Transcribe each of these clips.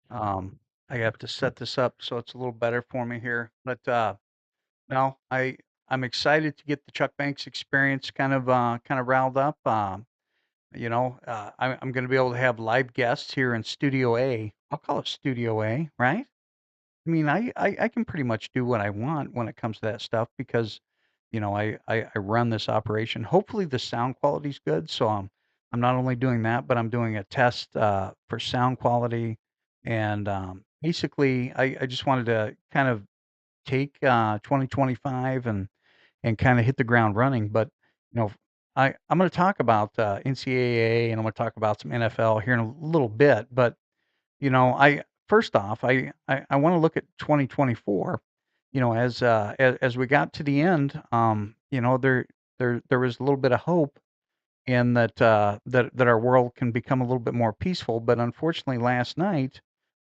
Um, I have to set this up so it's a little better for me here. But no, I'm excited to get the Chuck Banks experience kind of riled up. I'm going to be able to have live guests here in Studio A. I'll call it Studio A, right? I mean, I can pretty much do what I want when it comes to that stuff because, I run this operation. Hopefully the sound quality's good. So I'm not only doing that, but I'm doing a test for sound quality. And basically, I just wanted to kind of take 2025 and kind of hit the ground running. But, you know, I'm going to talk about NCAA and I'm going to talk about some NFL here in a little bit. But I first off, I wanna look at 2024, as we got to the end, there was a little bit of hope in that our world can become a little bit more peaceful, but unfortunately last night,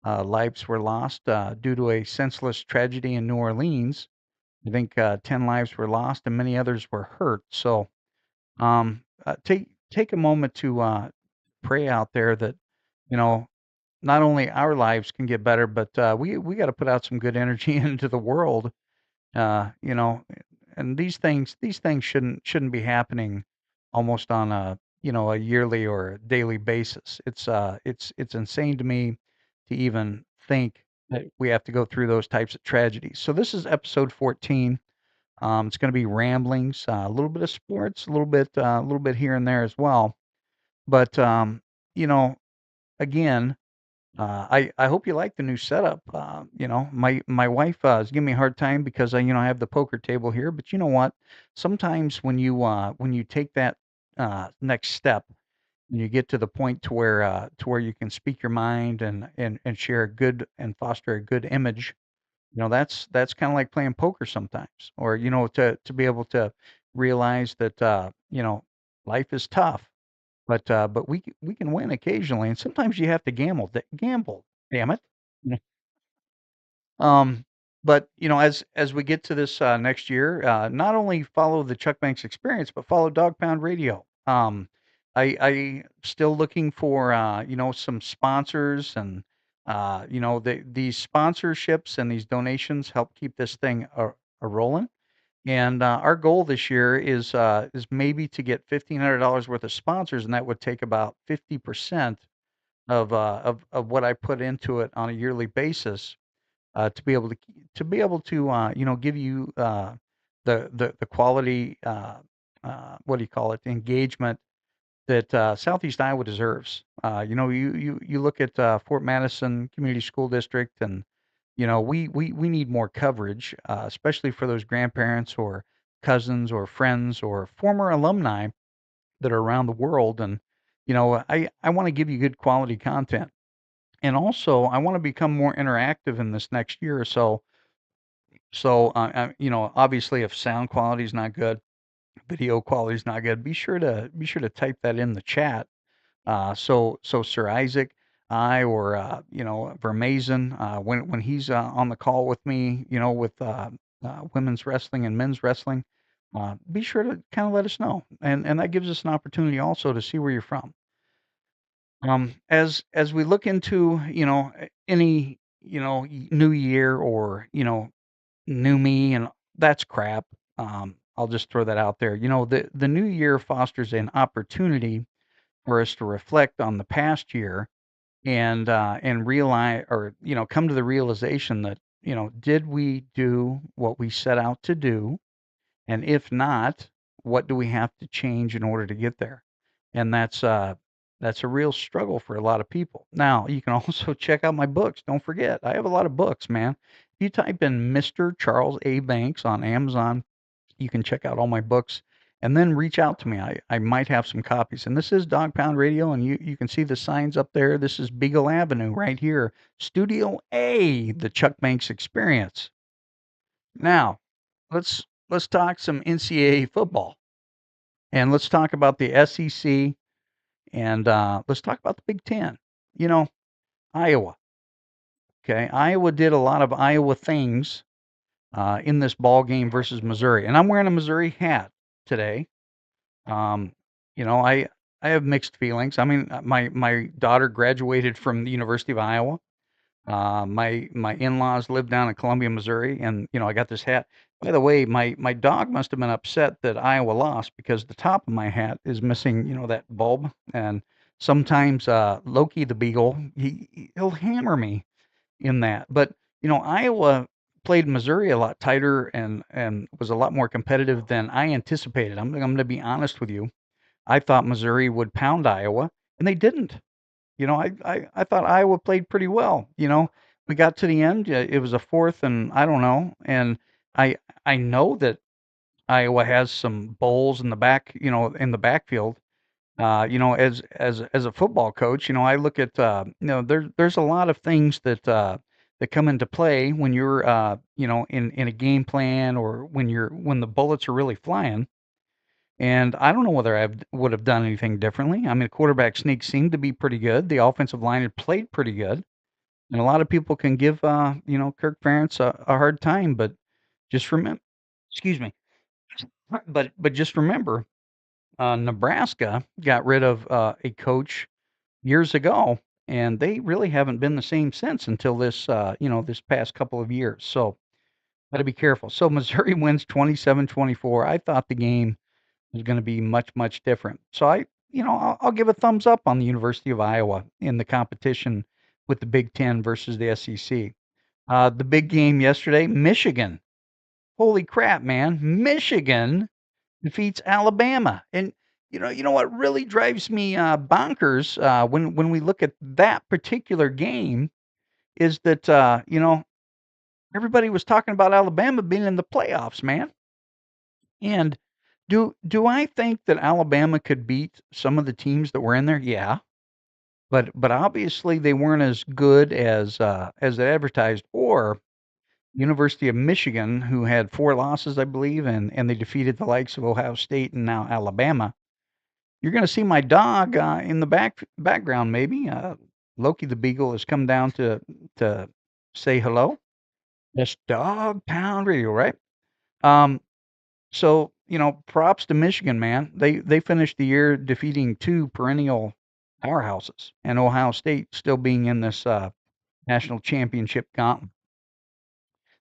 lives were lost, due to a senseless tragedy in New Orleans. I think, 10 lives were lost and many others were hurt, so, take a moment to, pray out there that, you know, not only our lives can get better, but we got to put out some good energy into the world. Uh, you know, and these things shouldn't be happening almost on a yearly or daily basis. It's insane to me to even think that we have to go through those types of tragedies. So this is episode 14. It's going to be ramblings, a little bit of sports, a little bit here and there as well. But you know, again, I hope you like the new setup. My wife is giving me a hard time because I have the poker table here. But you know what? Sometimes when you take that next step and you get to the point to where you can speak your mind and share a good and foster a good image, that's kind of like playing poker sometimes. Or to be able to realize that life is tough, but we can win occasionally, and sometimes you have to gamble, damn it. Yeah. Um, but, as we get to this, next year, not only follow the Chuck Banks Experience, but follow Dog Pound Radio. I still looking for, some sponsors and, these sponsorships and these donations help keep this thing a rolling. And, our goal this year is maybe to get $1,500 worth of sponsors, and that would take about 50% of what I put into it on a yearly basis, to be able to give you, the quality, what do you call it, engagement that, Southeast Iowa deserves. You look at, Fort Madison Community School District, and we need more coverage, especially for those grandparents or cousins or friends or former alumni that are around the world. And I want to give you good quality content, and also I want to become more interactive in this next year or so. So obviously, if sound quality is not good, video quality is not good, be sure to type that in the chat. So Sir Isaac, I or Vermazen, when he's on the call with me, with women's wrestling and men's wrestling, be sure to kind of let us know, and that gives us an opportunity also to see where you're from. As we look into any new year or new me, and that's crap. I'll just throw that out there. The new year fosters an opportunity for us to reflect on the past year and realize, or come to the realization that did we do what we set out to do, and if not, what do we have to change in order to get there? And that's a real struggle for a lot of people. Now you can also check out my books. Don't forget, I have a lot of books, man. If you type in Mr. Charles A. Banks on Amazon, you can check out all my books and then reach out to me. I might have some copies. And this is Dog Pound Radio, and you can see the signs up there. This is Beagle Avenue right here, Studio A, the Chuck Banks Experience. Now, let's talk some NCAA football, and let's talk about the SEC, and let's talk about the Big Ten. You know, Iowa. Okay, Iowa did a lot of Iowa things in this ball game versus Missouri, and I'm wearing a Missouri hat today. Um, I have mixed feelings. I mean, my daughter graduated from the University of Iowa. My in-laws live down in Columbia, Missouri, and I got this hat. By the way, my dog must have been upset that Iowa lost because the top of my hat is missing, that bulb. And sometimes Loki the Beagle, he'll hammer me in that. But Iowa played Missouri a lot tighter and was a lot more competitive than I anticipated. I'm going to be honest with you. I thought Missouri would pound Iowa, and they didn't. I thought Iowa played pretty well. We got to the end. It was a fourth, and I don't know. And I I know that Iowa has some bowls in the back, in the backfield. As a football coach, I look at there's a lot of things that come into play when you're in a game plan or when the bullets are really flying. And I don't know whether would have done anything differently. I mean, the quarterback sneak seemed to be pretty good. The offensive line had played pretty good, and a lot of people can give Kirk Ferentz a hard time, but just remember, excuse me, but just remember, Nebraska got rid of a coach years ago, and they really haven't been the same since until this past couple of years. So got to be careful. So Missouri wins 27-24. I thought the game is going to be much, much different. So I'll give a thumbs up on the University of Iowa in the competition with the Big Ten versus the SEC. The big game yesterday, Michigan. Holy crap, man! Michigan defeats Alabama, and you know what really drives me bonkers when we look at that particular game is that everybody was talking about Alabama being in the playoffs, man. And do I think that Alabama could beat some of the teams that were in there? Yeah, but obviously they weren't as good as they advertised. Or University of Michigan, who had 4 losses, I believe, and they defeated the likes of Ohio State and now Alabama. You're going to see my dog in the background, maybe. Loki the Beagle has come down to say hello. That's Dog Pound Radio, right? Um, So, props to Michigan, man. They finished the year defeating 2 perennial powerhouses, and Ohio State still being in this national championship gauntlet.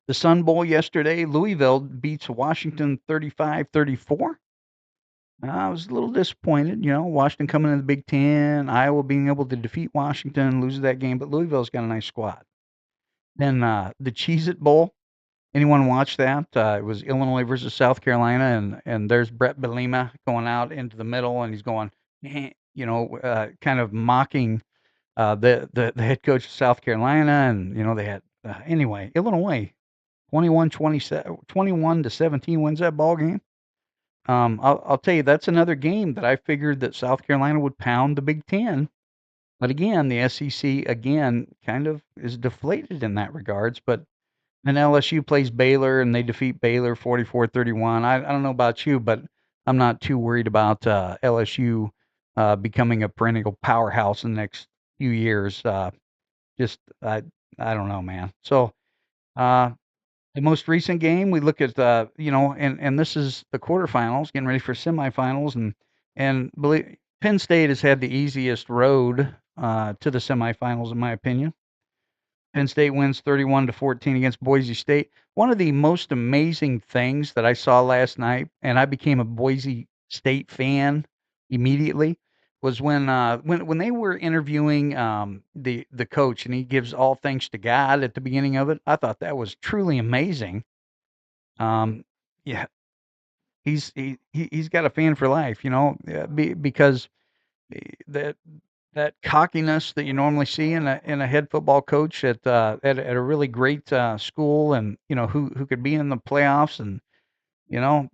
The Sun Bowl yesterday, Louisville beats Washington 35-34. I was a little disappointed, Washington coming in the Big Ten, Iowa being able to defeat Washington, loses that game, but Louisville's got a nice squad. Then the Cheez-It Bowl. Anyone watch that? It was Illinois versus South Carolina, and there's Brett Bielema going out into the middle, and he's going, kind of mocking the head coach of South Carolina, and they had anyway Illinois 21-17 wins that ball game. I'll tell you that's another game that I figured that South Carolina would pound the Big Ten, but again the SEC again kind of is deflated in that regards, but. And LSU plays Baylor, and they defeat Baylor 44-31. I don't know about you, but I'm not too worried about LSU becoming a perennial powerhouse in the next few years. Just I don't know, man. So uh, the most recent game, we look at and this is the quarterfinals, getting ready for semifinals, and believe Penn State has had the easiest road to the semifinals, in my opinion. Penn State wins 31-14 against Boise State. One of the most amazing things that I saw last night, and I became a Boise State fan immediately, was when they were interviewing the coach, and he gives all thanks to God at the beginning of it. I thought that was truly amazing. Yeah, he's got a fan for life, because that that cockiness that you normally see in a head football coach at a really great school, and who could be in the playoffs, and you know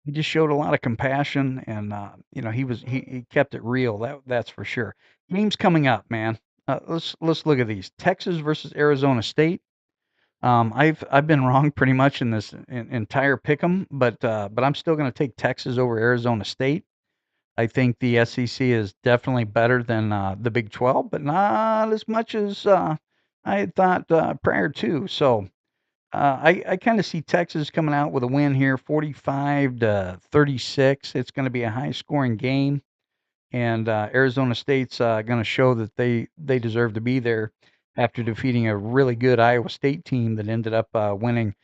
he just showed a lot of compassion, and he kept it real, that's for sure. Games coming up, man. Let's look at these. Texas versus Arizona State. I've been wrong pretty much in this entire pick'em, but I'm still going to take Texas over Arizona State. I think the SEC is definitely better than the Big 12, but not as much as I had thought prior to. So I kind of see Texas coming out with a win here, 45-36. It's going to be a high-scoring game, and Arizona State's going to show that they deserve to be there. after defeating a really good Iowa State team that ended up winning.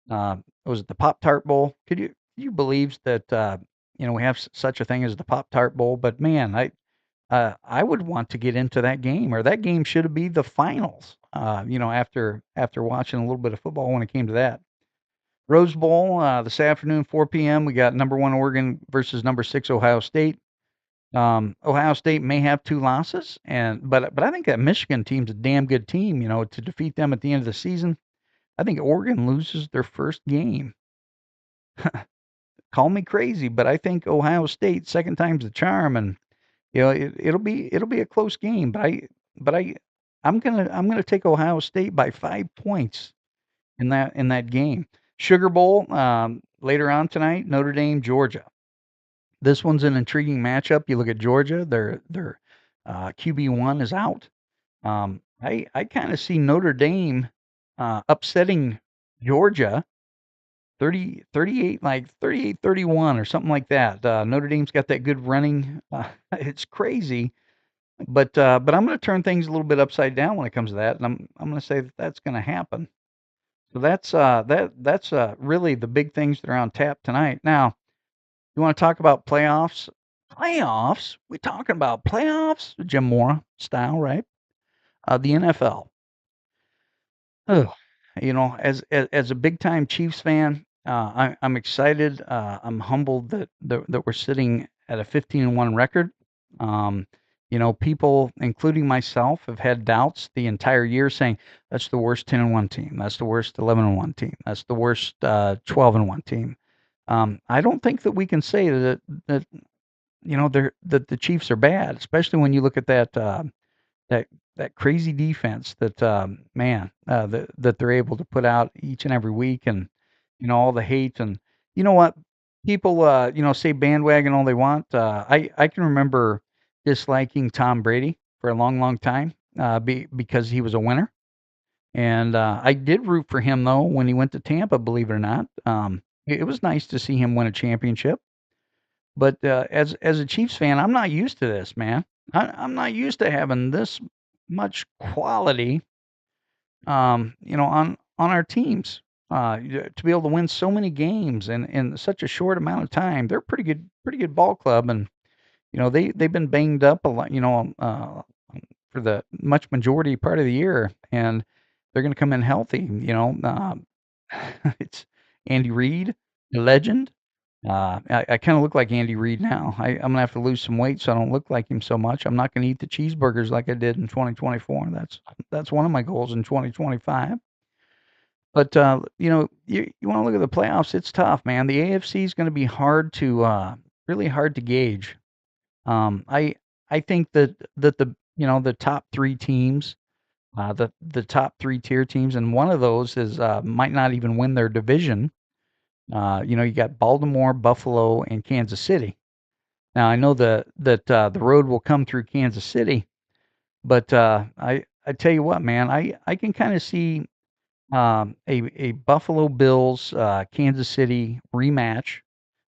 Was it the Pop Tart Bowl? Could you believe that we have such a thing as the Pop Tart Bowl? But man, I would want to get into that game, or that game should be the finals. After watching a little bit of football when it came to that. Rose Bowl this afternoon, 4 p.m. We got number one Oregon versus number six Ohio State. Ohio State may have two losses, but I think that Michigan team's a damn good team. To defeat them at the end of the season, I think Oregon loses their first game. Call me crazy, but I think Ohio State second time's the charm, and it'll be a close game. But I'm gonna take Ohio State by 5 points in that game. Sugar Bowl later on tonight, Notre Dame, Georgia. This one's an intriguing matchup. You look at Georgia, their QB1 is out. I kind of see Notre Dame upsetting Georgia 38, like 38-31 or something like that. Notre Dame's got that good running. It's crazy, but I'm going to turn things a little bit upside down when it comes to that, and I'm going to say that that's going to happen. So that's really the big things that are on tap tonight. Now, you want to talk about playoffs? Playoffs? We talking about playoffs? Jim Mora style, right? The NFL. Ugh. As a big time Chiefs fan, I'm excited. I'm humbled that we're sitting at a 15-1 record. Um, people, including myself, have had doubts the entire year, saying that's the worst 10-1 team. That's the worst 11-1 team. That's the worst 12-1 team. I don't think that we can say that that the Chiefs are bad, especially when you look at that that crazy defense that that they're able to put out each and every week, and all the hate. And you know what, people say bandwagon all they want. I can remember disliking Tom Brady for a long, long time, because he was a winner, and I did root for him though when he went to Tampa, believe it or not. It was nice to see him win a championship. But as a Chiefs fan, I'm not used to this, man. I'm not used to having this much quality, on our teams. To be able to win so many games in such a short amount of time. They're a pretty good ball club, and they've been banged up a lot, for the much majority part of the year, and they're going to come in healthy. It's Andy Reid, the legend. I kind of look like Andy Reid now. I'm gonna have to lose some weight so I don't look like him so much. I'm not gonna eat the cheeseburgers like I did in 2024. That's one of my goals in 2025. But you want to look at the playoffs. It's tough, man. The AFC is going to be really hard to gauge. I think that the top three teams, the top three tier teams, and one of those is might not even win their division. You got Baltimore, Buffalo, and Kansas City. Now I know that the road will come through Kansas City, but I tell you what, man, I can kind of see a Buffalo Bills Kansas City rematch,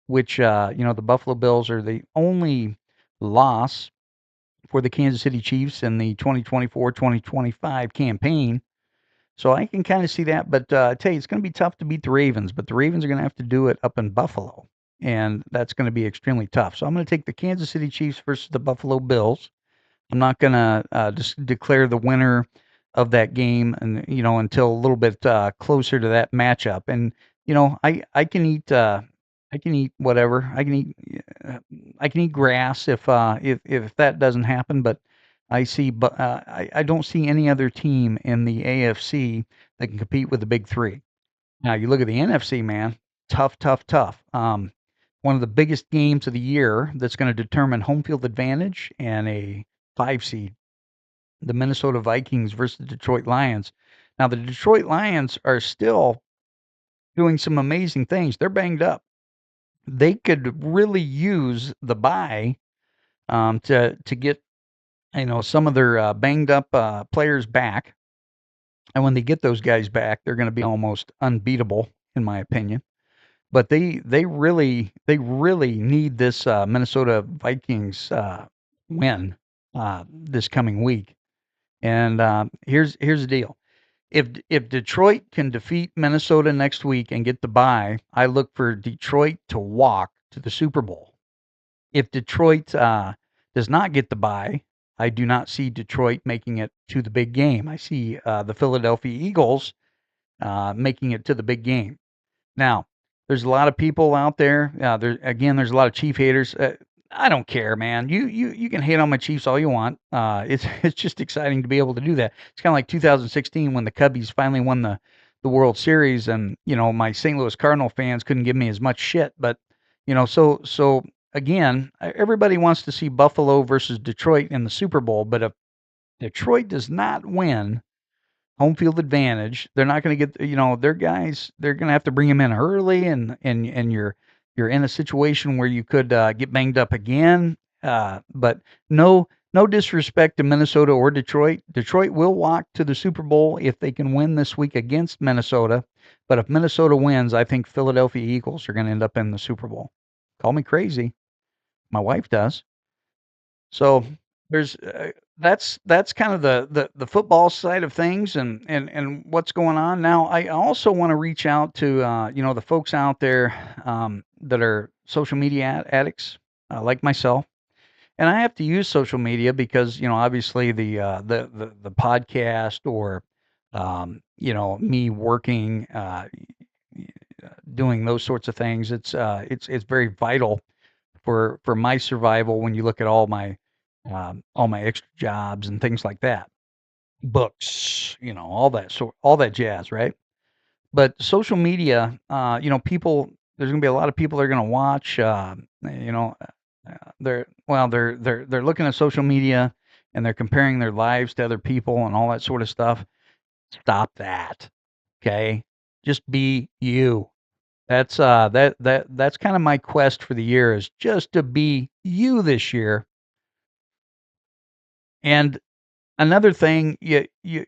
which the Buffalo Bills are the only loss for the Kansas City Chiefs in the 2024-2025 campaign. So I can kind of see that, but I tell you, it's going to be tough to beat the Ravens, but the Ravens are going to have to do it up in Buffalo, and that's going to be extremely tough. So I'm going to take the Kansas City Chiefs versus the Buffalo Bills. I'm not going to just declare the winner of that game, and until a little bit closer to that matchup. And I can eat whatever. I can eat grass if that doesn't happen, but I don't see any other team in the AFC that can compete with the big three. Now you look at the NFC, man, tough, tough, tough. One of the biggest games of the year that's going to determine home field advantage and a 5 seed, the Minnesota Vikings versus the Detroit Lions. Now the Detroit Lions are still doing some amazing things. They're banged up. They could really use the bye to get some of their banged up players back, and when they get those guys back, they're going to be almost unbeatable, in my opinion. But they really need this Minnesota Vikings win this coming week. And here's the deal: if Detroit can defeat Minnesota next week and get the bye, I look for Detroit to walk to the Super Bowl. If Detroit does not get the bye, I do not see Detroit making it to the big game. I see the Philadelphia Eagles making it to the big game. Now, there's a lot of people out there. There's a lot of Chief haters. I don't care, man. You can hate on my Chiefs all you want. It's just exciting to be able to do that. It's kind of like 2016 when the Cubbies finally won the World Series, and my St. Louis Cardinal fans couldn't give me as much shit. But so again, everybody wants to see Buffalo versus Detroit in the Super Bowl. But if Detroit does not win home field advantage. They're not going to get, their guys. They're going to have to bring them in early, and you're in a situation where you could get banged up again. But no disrespect to Minnesota or Detroit. Detroit will walk to the Super Bowl if they can win this week against Minnesota. But if Minnesota wins, I think Philadelphia Eagles are going to end up in the Super Bowl. Call me crazy. My wife does. So there's that's kind of the football side of things, and what's going on now. I also want to reach out to the folks out there that are social media addicts like myself, and I have to use social media because obviously the podcast or me working doing those sorts of things. It's very vital for my survival when you look at all my extra jobs and things like that, books, all that jazz, right? But social media, people, there's gonna be a lot of people that are gonna watch. You know, they're looking at social media and they're comparing their lives to other people and all that sort of stuff. Stop that, okay? Just be you. That's kind of my quest for the year is just to be you this year. And another thing you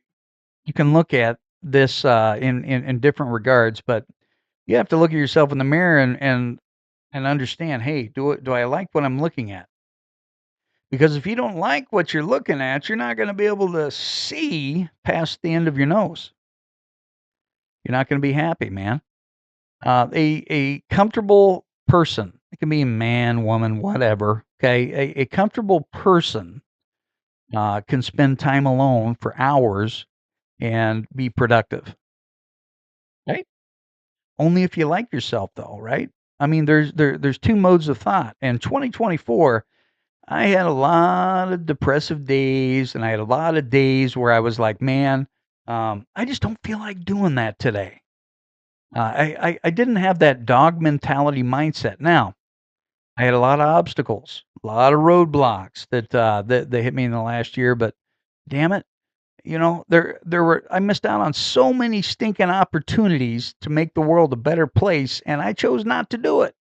can look at this in different regards, but you have to look at yourself in the mirror and understand, hey, do I like what I'm looking at? Because if you don't like what you're looking at, you're not going to be able to see past the end of your nose. You're not going to be happy, man. A comfortable person, it can be a man, woman, whatever. Okay, a comfortable person can spend time alone for hours and be productive. Right? Only if you like yourself though, right? I mean, there's two modes of thought. In 2024, I had a lot of depressive days, and I had a lot of days where I was like, man, I just don't feel like doing that today. I didn't have that dog mentality mindset. Now, I had a lot of obstacles, a lot of roadblocks that hit me in the last year, but damn it, there were I missed out on so many stinking opportunities to make the world a better place, and I chose not to do it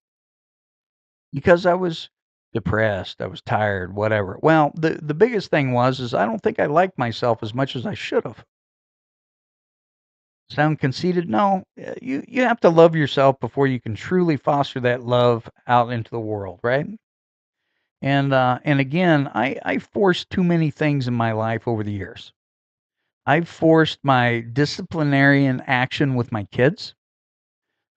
because I was depressed, I was tired, whatever. Well, the biggest thing is I don't think I liked myself as much as I should have. Sound conceited? No. You have to love yourself before you can truly foster that love out into the world, right? And again, I forced too many things in my life over the years. I've forced my disciplinarian action with my kids.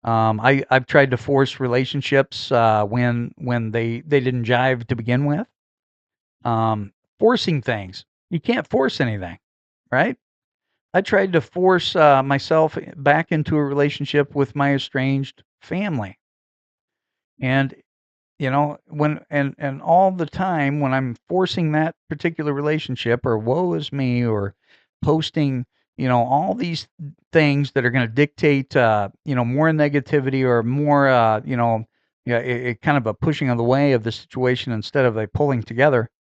I've tried to force relationships when they didn't jive to begin with. Forcing things. You can't force anything, right? I tried to force myself back into a relationship with my estranged family, and when all the time when I'm forcing that particular relationship, or woe is me, or posting, all these things that are going to dictate, more negativity or more, yeah, kind of a pushing of the way of the situation instead of a pulling together.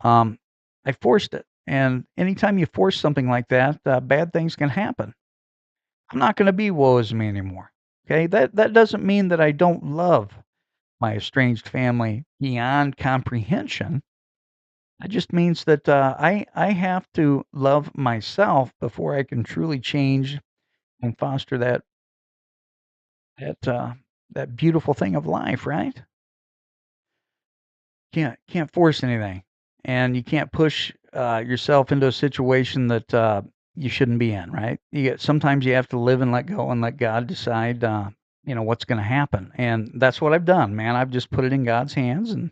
Um, I forced it, and anytime you force something like that, bad things can happen. I'm not going to be woe is me anymore. Okay, that doesn't mean that I don't love my estranged family beyond comprehension. It just means that I have to love myself before I can truly change and foster that that beautiful thing of life, right? Can't force anything, and you can't push. yourself into a situation that you shouldn't be in, right? Sometimes you have to live and let go and let God decide, what's going to happen. And that's what I've done, man. I've just put it in God's hands, and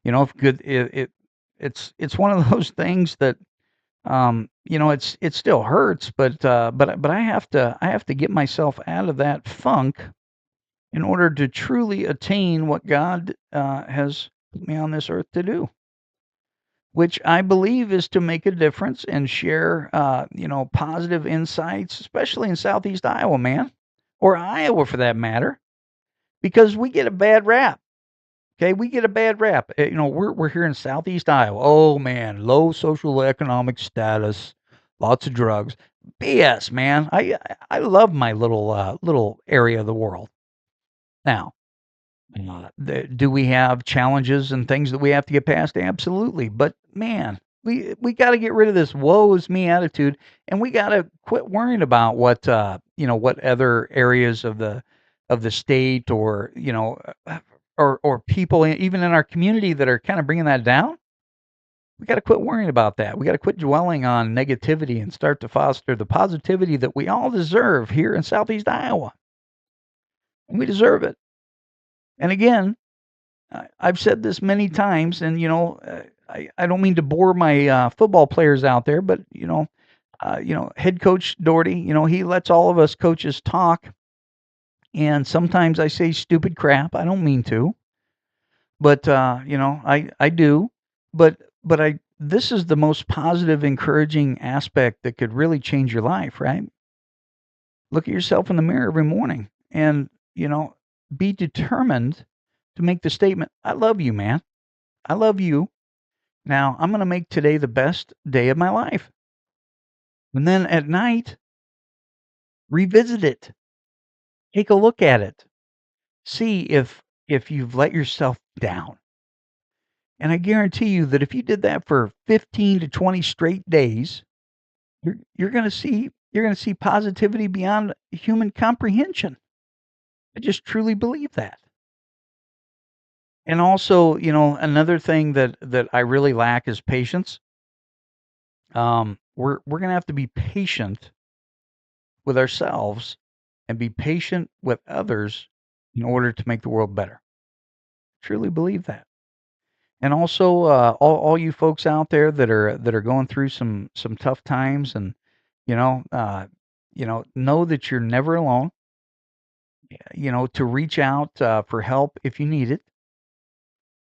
if good, it's one of those things that it still hurts, but I have to get myself out of that funk in order to truly attain what God has put me on this earth to do, which I believe is to make a difference and share, positive insights, especially in Southeast Iowa, man, or Iowa for that matter, because we get a bad rap. Okay, we get a bad rap. We're here in Southeast Iowa. Oh man, low social economic status, lots of drugs. BS, man. I love my little area of the world. Now, do we have challenges and things that we have to get past? Absolutely. But man, we got to get rid of this "woe is me" attitude, and we got to quit worrying about what other areas of the state, or or people even in our community that are kind of bringing that down. We got to quit worrying about that. We got to quit dwelling on negativity and start to foster the positivity that we all deserve here in Southeast Iowa. And we deserve it. And again, I've said this many times, and I don't mean to bore my football players out there, but head coach Doherty, he lets all of us coaches talk, and sometimes I say stupid crap. I don't mean to, but I do. But I this is the most positive, encouraging aspect that could really change your life, right? Look at yourself in the mirror every morning, and be determined to make the statement, "I love you, man. I love you. Now I'm gonna make today the best day of my life." And then at night, revisit it. Take a look at it. See if you've let yourself down. And I guarantee you that if you did that for 15 to 20 straight days, you're gonna see positivity beyond human comprehension. I just truly believe that. And also, another thing that I really lack is patience. We're gonna have to be patient with ourselves and be patient with others in order to make the world better. Truly believe that. And also, all you folks out there that are going through some tough times, and you know, uh, know that you're never alone. To reach out for help if you need it,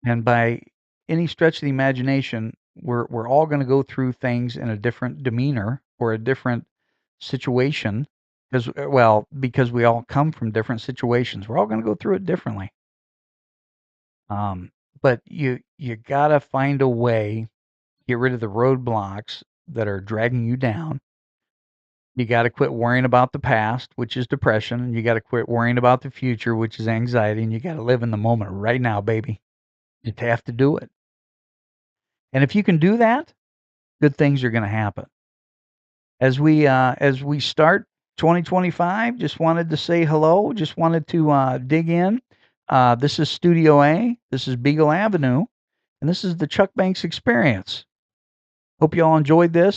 and by any stretch of the imagination, we're all going to go through things in a different demeanor or a different situation, because we all come from different situations. We're all going to go through it differently. Um, but you gotta find a way, get rid of the roadblocks that are dragging you down. You gotta quit worrying about the past, which is depression, and you gotta quit worrying about the future, which is anxiety, and you gotta live in the moment right now, baby. You have to do it. And if you can do that, good things are gonna happen. As we start 2025, just wanted to say hello, just wanted to dig in. This is Studio A, this is Beagle Avenue, and this is the Chuck Banks Experience. Hope you all enjoyed this.